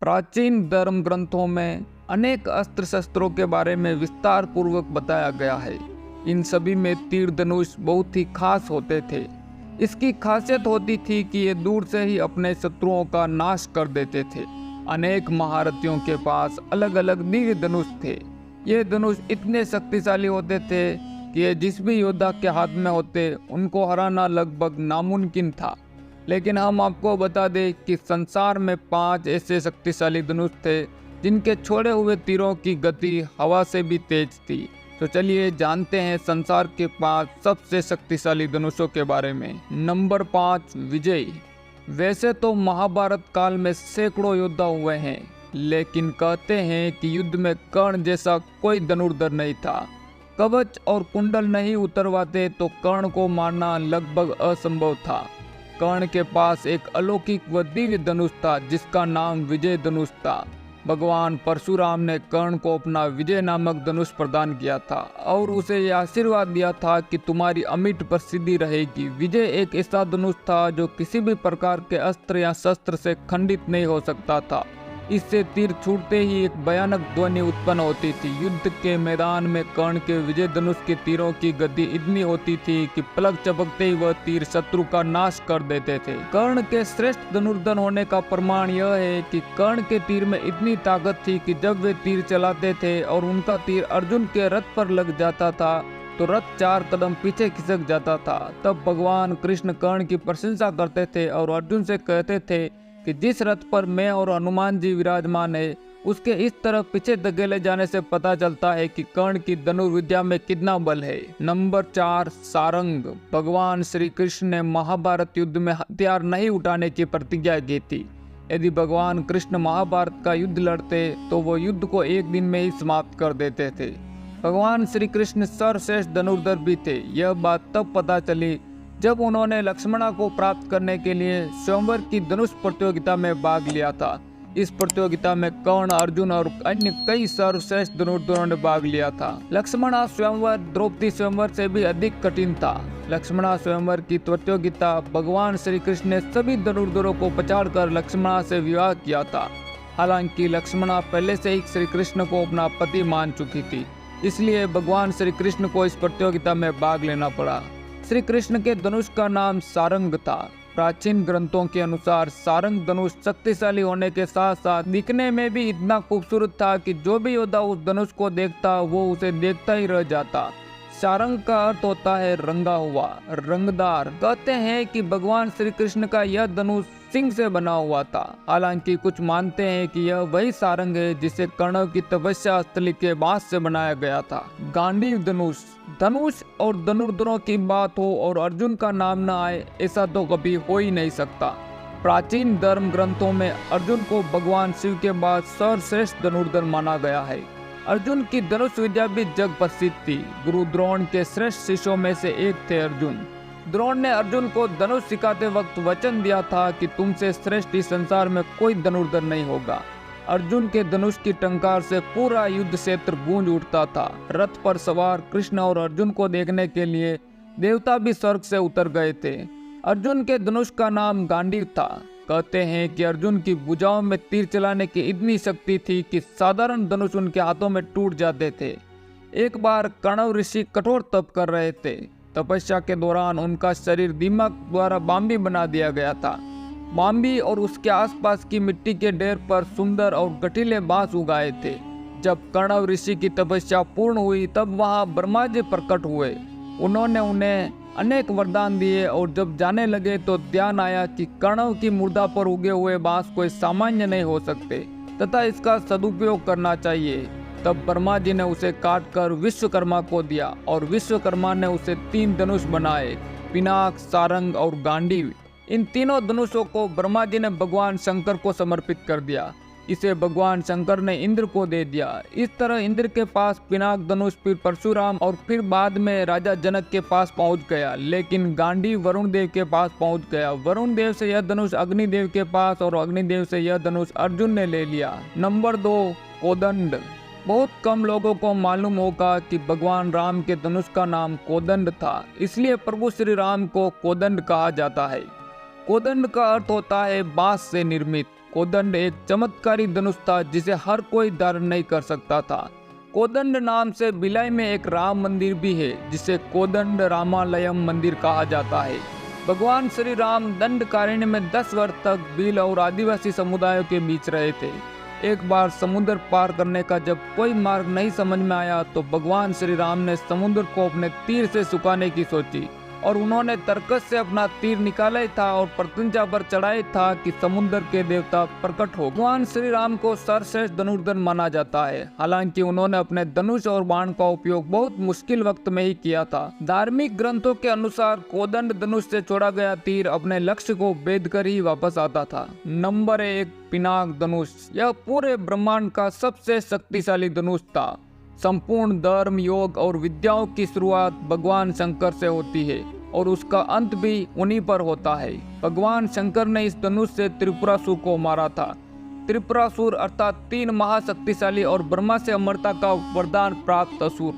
प्राचीन धर्म ग्रंथों में अनेक अस्त्र शस्त्रों के बारे में विस्तार पूर्वक बताया गया है। इन सभी में तीर धनुष बहुत ही खास होते थे। इसकी खासियत होती थी कि ये दूर से ही अपने शत्रुओं का नाश कर देते थे। अनेक महारथियों के पास अलग अलग दिव्य धनुष थे। ये धनुष इतने शक्तिशाली होते थे कि ये जिस भी योद्धा के हाथ में होते उनको हराना लगभग नामुमकिन था। लेकिन हम आपको बता दें कि संसार में 5 ऐसे शक्तिशाली धनुष थे जिनके छोड़े हुए तीरों की गति हवा से भी तेज थी। तो चलिए जानते हैं संसार के 5 सबसे शक्तिशाली धनुषों के बारे में। नंबर 5, विजय। वैसे तो महाभारत काल में सैकड़ों योद्धा हुए हैं, लेकिन कहते हैं कि युद्ध में कर्ण जैसा कोई धनुर्धर नहीं था। कवच और कुंडल नहीं उतरवाते तो कर्ण को मारना लगभग असंभव था। कर्ण के पास एक अलौकिक व दिव्य धनुष था जिसका नाम विजय धनुष था। भगवान परशुराम ने कर्ण को अपना विजय नामक धनुष प्रदान किया था और उसे यह आशीर्वाद दिया था कि तुम्हारी अमिट प्रसिद्धि रहेगी। विजय एक ऐसा धनुष था जो किसी भी प्रकार के अस्त्र या शस्त्र से खंडित नहीं हो सकता था। इससे तीर छूटते ही एक भयानक ध्वनि उत्पन्न होती थी। युद्ध के मैदान में कर्ण के विजय धनुष के तीरों की गति इतनी होती थी कि पलक झपकते ही वह तीर शत्रु का नाश कर देते थे। कर्ण के श्रेष्ठ धनुर्धर होने का प्रमाण यह है कि कर्ण के तीर में इतनी ताकत थी कि जब वे तीर चलाते थे और उनका तीर अर्जुन के रथ पर लग जाता था तो रथ 4 कदम पीछे खिसक जाता था। तब भगवान कृष्ण कर्ण की प्रशंसा करते थे और अर्जुन से कहते थे कि जिस रथ पर मैं और हनुमान जी विराजमान है उसके इस तरफ पीछे धकेले जाने से पता चलता है कि कर्ण की धनुर्विद्या में कितना बल है। नंबर 4, सारंग। भगवान श्री कृष्ण ने महाभारत युद्ध में हथियार नहीं उठाने की प्रतिज्ञा की थी। यदि भगवान कृष्ण महाभारत का युद्ध लड़ते तो वो युद्ध को एक दिन में ही समाप्त कर देते थे। भगवान श्री कृष्ण सर्वश्रेष्ठ धनुर्धर भी थे। यह बात तब पता चली जब उन्होंने लक्ष्मणा को प्राप्त करने के लिए स्वयंवर की धनुष प्रतियोगिता में भाग लिया था। इस प्रतियोगिता में कर्ण, अर्जुन और अन्य कई सर्वश्रेष्ठ धनुर्धरों ने भाग लिया था। लक्ष्मणा स्वयंवर द्रौपदी स्वयंवर से भी अधिक कठिन था। लक्ष्मणा स्वयंवर की प्रतियोगिता भगवान श्री कृष्ण ने सभी धनुर्धरों को पछाड़कर लक्ष्मणा से विवाह किया था। हालांकि लक्ष्मणा पहले से ही श्री कृष्ण को अपना पति मान चुकी थी, इसलिए भगवान श्री कृष्ण को इस प्रतियोगिता में भाग लेना पड़ा। श्री कृष्ण के धनुष का नाम सारंग था। प्राचीन ग्रंथों के अनुसार सारंग धनुष शक्तिशाली होने के साथ साथ दिखने में भी इतना खूबसूरत था कि जो भी योद्धा उस धनुष को देखता वो उसे देखता ही रह जाता। सारंग का अर्थ होता है रंगा हुआ, रंगदार। कहते हैं कि भगवान श्री कृष्ण का यह धनुष सिंह से बना हुआ था। हालांकि कुछ मानते हैं कि यह वही सारंग है जिसे कर्ण की तपस्या स्थली के बांस से बनाया गया था। गांडीव धनुष। धनुष और धनुर्धरों की बात हो और अर्जुन का नाम न आए, ऐसा तो कभी हो ही नहीं सकता। प्राचीन धर्म ग्रंथों में अर्जुन को भगवान शिव के बाद सर्वश्रेष्ठ धनुर्धर माना गया है। अर्जुन की धनुष विद्या भी जग प्रसिद्ध थी। गुरु द्रोण के श्रेष्ठ शिष्यों में से एक थे अर्जुन। द्रोण ने अर्जुन को धनुष सिखाते वक्त वचन दिया था कि तुमसे श्रेष्ठ इस संसार में कोई धनुर्धर नहीं होगा। अर्जुन के धनुष की टंकार से पूरा युद्ध क्षेत्र गूंज उठता था। रथ पर सवार कृष्ण और अर्जुन को देखने के लिए देवता भी स्वर्ग से उतर गए थे। अर्जुन के धनुष का नाम गांडीव था। कहते हैं कि अर्जुन की भुजाओं में तीर चलाने की इतनी शक्ति थी कि साधारण धनुष उनके हाथों में टूट जाते थे। एक बार कण्व ऋषि कठोर तप कर रहे थे। तपस्या के दौरान उनका शरीर दीमक द्वारा बाम्बी बना दिया गया था। बाम्बी और उसके आसपास की मिट्टी के ढेर पर सुंदर और गठीले बांस उगाए थे। जब कण्व ऋषि की तपस्या पूर्ण हुई तब वहां ब्रह्मा जी प्रकट हुए। उन्होंने उन्हें अनेक वरदान दिए और जब जाने लगे तो ध्यान आया कि कण्व की मुर्दा पर उगे हुए बांस कोई सामान्य नहीं हो सकते तथा इसका सदुपयोग करना चाहिए। तब ब्रह्मा जी ने उसे काटकर विश्वकर्मा को दिया और विश्वकर्मा ने उसे 3 धनुष बनाए, पिनाक, सारंग और गांडीव। इन तीनों धनुषों को ब्रह्मा जी ने भगवान शंकर को समर्पित कर दिया। इसे भगवान शंकर ने इंद्र को दे दिया। इस तरह इंद्र के पास पिनाक धनुष, फिर परशुराम और फिर बाद में राजा जनक के पास पहुंच गया। लेकिन गांडीव वरुण देव के पास पहुंच गया। वरुण देव से यह धनुष अग्निदेव के पास और अग्निदेव से यह धनुष अर्जुन ने ले लिया। नंबर 2, कोदंड। बहुत कम लोगों को मालूम होगा कि भगवान राम के धनुष का नाम कोदंड था, इसलिए प्रभु श्री राम को कोदंड कहा जाता है। कोदंड का अर्थ होता है बांस से निर्मित। कोदंड एक चमत्कारी धनुष था जिसे हर कोई धारण नहीं कर सकता था। कोदंड नाम से भिलाई में एक राम मंदिर भी है जिसे कोदंड रामालयम मंदिर कहा जाता है। भगवान श्री राम दंडकारण्य में 10 वर्ष तक भील और आदिवासी समुदायों के बीच रहे थे। एक बार समुद्र पार करने का जब कोई मार्ग नहीं समझ में आया तो भगवान श्री राम ने समुद्र को अपने तीर से सुखाने की सोची और उन्होंने तरकस से अपना तीर निकाला ही था और प्रत्यंचा पर चढ़ाया था कि समुद्र के देवता प्रकट हो। भगवान श्री राम को सर्वश्रेष्ठ धनुर्धर माना जाता है। हालांकि उन्होंने अपने धनुष और बाण का उपयोग बहुत मुश्किल वक्त में ही किया था। धार्मिक ग्रंथों के अनुसार कोदंड धनुष से छोड़ा गया तीर अपने लक्ष्य को भेद कर ही वापस आता था। नंबर 1, पिनाक धनुष। यह पूरे ब्रह्मांड का सबसे शक्तिशाली धनुष था। संपूर्ण धर्म, योग और विद्याओं की शुरुआत भगवान शंकर से होती है और उसका अंत भी उन्हीं पर होता है। भगवान शंकर ने इस धनुष से त्रिपुरासुर को मारा था। त्रिपुरासुर अर्थात 3 महाशक्तिशाली और ब्रह्मा से अमरता का वरदान प्राप्त असुर।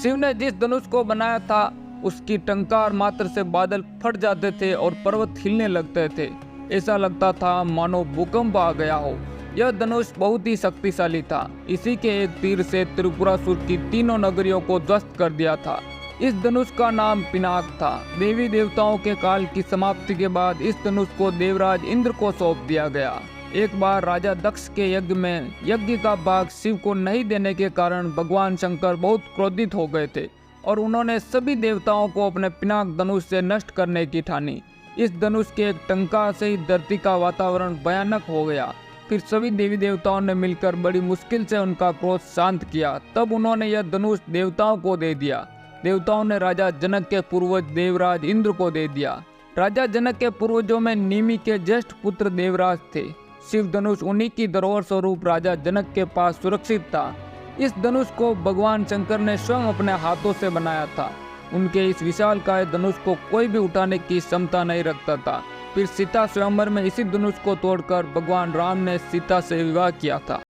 शिव ने जिस धनुष को बनाया था उसकी टंकार मात्र से बादल फट जाते थे और पर्वत हिलने लगते थे। ऐसा लगता था मानो भूकंप आ गया हो। यह धनुष बहुत ही शक्तिशाली था। इसी के एक तीर से त्रिपुरासुर की 3 नगरियों को ध्वस्त कर दिया था। इस धनुष का नाम पिनाक था। देवी देवताओं के काल की समाप्ति के बाद इस धनुष को देवराज इंद्र को सौंप दिया गया। एक बार राजा दक्ष के यज्ञ में यज्ञ का भाग शिव को नहीं देने के कारण भगवान शंकर बहुत क्रोधित हो गए थे और उन्होंने सभी देवताओं को अपने पिनाक धनुष से नष्ट करने की ठानी। इस धनुष के एक टंकार से ही धरती का वातावरण भयानक हो गया। फिर सभी देवी देवताओं ने मिलकर बड़ी मुश्किल से उनका क्रोध शांत किया। तब उन्होंने यह धनुष देवताओं को दे दिया। देवताओं ने राजा जनक के पूर्वज देवराज इंद्र को दे दिया। राजा जनक के पूर्वजों में निमि के ज्येष्ठ पुत्र देवराज थे। शिव धनुष उन्हीं की धरोहर स्वरूप राजा जनक के पास सुरक्षित था। इस धनुष को भगवान शंकर ने स्वयं अपने हाथों से बनाया था। उनके इस विशालकाय धनुष को कोई भी उठाने की क्षमता नहीं रखता था। फिर सीता स्वयंवर में इसी धनुष को तोड़कर भगवान राम ने सीता से विवाह किया था।